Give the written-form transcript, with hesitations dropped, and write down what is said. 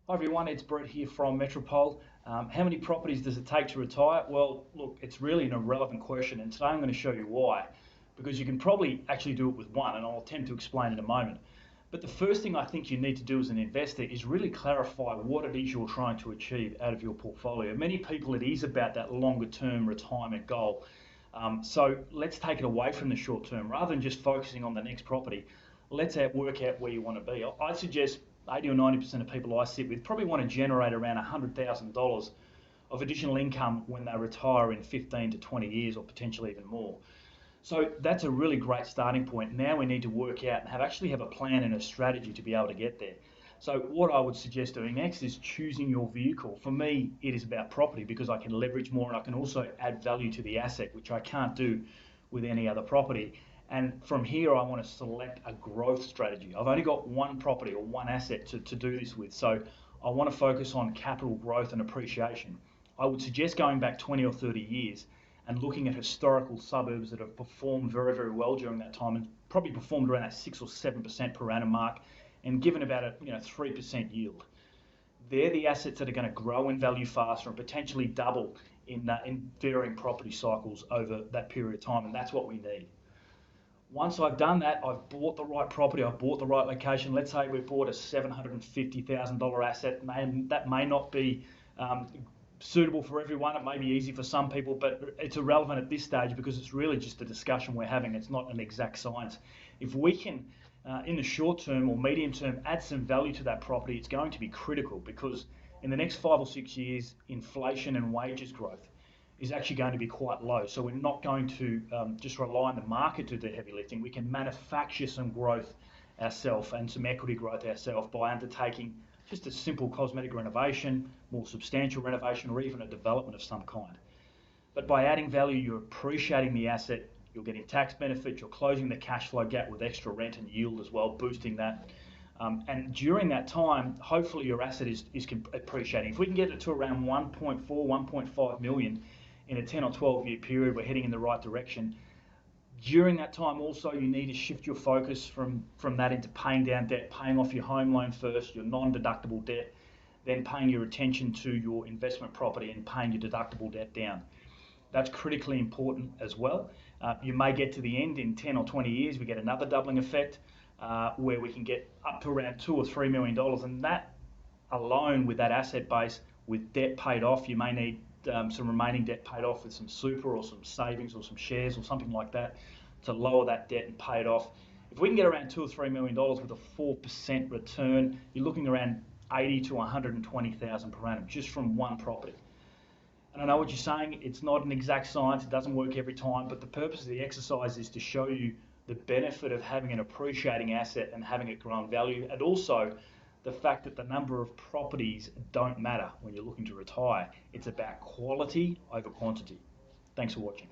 Hi everyone, it's Brett here from Metropole. How many properties does it take to retire? Well, look, it's really an irrelevant question, and today I'm going to show you why. Because you can probably actually do it with one, and I'll attempt to explain in a moment. But the first thing I think you need to do as an investor is really clarify what it is you're trying to achieve out of your portfolio. Many people, it is about that longer term retirement goal. So let's take it away from the short term. Rather than just focusing on the next property, let's work out where you want to be. I suggest 80 or 90% of people I sit with probably want to generate around $100,000 of additional income when they retire in 15 to 20 years or potentially even more. So that's a really great starting point. Now we need to work out and actually have a plan and a strategy to be able to get there. So what I would suggest doing next is choosing your vehicle. For me, it is about property because I can leverage more and I can also add value to the asset, which I can't do with any other property. And from here, I want to select a growth strategy. I've only got one property or one asset to do this with. So I want to focus on capital growth and appreciation. I would suggest going back 20 or 30 years and looking at historical suburbs that have performed very, very well during that time and probably performed around that 6 or 7% per annum mark and given about a 3% yield. They're the assets that are going to grow in value faster and potentially double in varying property cycles over that period of time, and that's what we need. Once I've done that, I've bought the right property, I've bought the right location. Let's say we bought a $750,000 asset. That may not be suitable for everyone. It may be easy for some people, but it's irrelevant at this stage because it's really just a discussion we're having. It's not an exact science. If we can, in the short term or medium term, add some value to that property, it's going to be critical because in the next 5 or 6 years, inflation and wages growth is actually going to be quite low. So we're not going to just rely on the market to do the heavy lifting. We can manufacture some growth ourselves and some equity growth ourselves by undertaking just a simple cosmetic renovation, more substantial renovation, or even a development of some kind. But by adding value, you're appreciating the asset, you're getting tax benefits, you're closing the cash flow gap with extra rent and yield as well, boosting that. And during that time, hopefully your asset is appreciating. If we can get it to around 1.4, 1.5 million in a 10 or 12 year period, we're heading in the right direction. During that time also, you need to shift your focus from that into paying down debt, paying off your home loan first, your non-deductible debt, then paying your attention to your investment property and paying your deductible debt down. That's critically important as well. You may get to the end in 10 or 20 years, we get another doubling effect where we can get up to around $2 or $3 million, and that alone with that asset base, with debt paid off, you may need some remaining debt paid off with some super or some savings or some shares or something like that to lower that debt and pay it off. If we can get around $2 or $3 million with a 4% return, you're looking around 80 to 120,000 per annum just from one property. And I know what you're saying, it's not an exact science, it doesn't work every time, but the purpose of the exercise is to show you the benefit of having an appreciating asset and having it grow in value, and also the fact that the number of properties don't matter when you're looking to retire. It's about quality over quantity. Thanks for watching.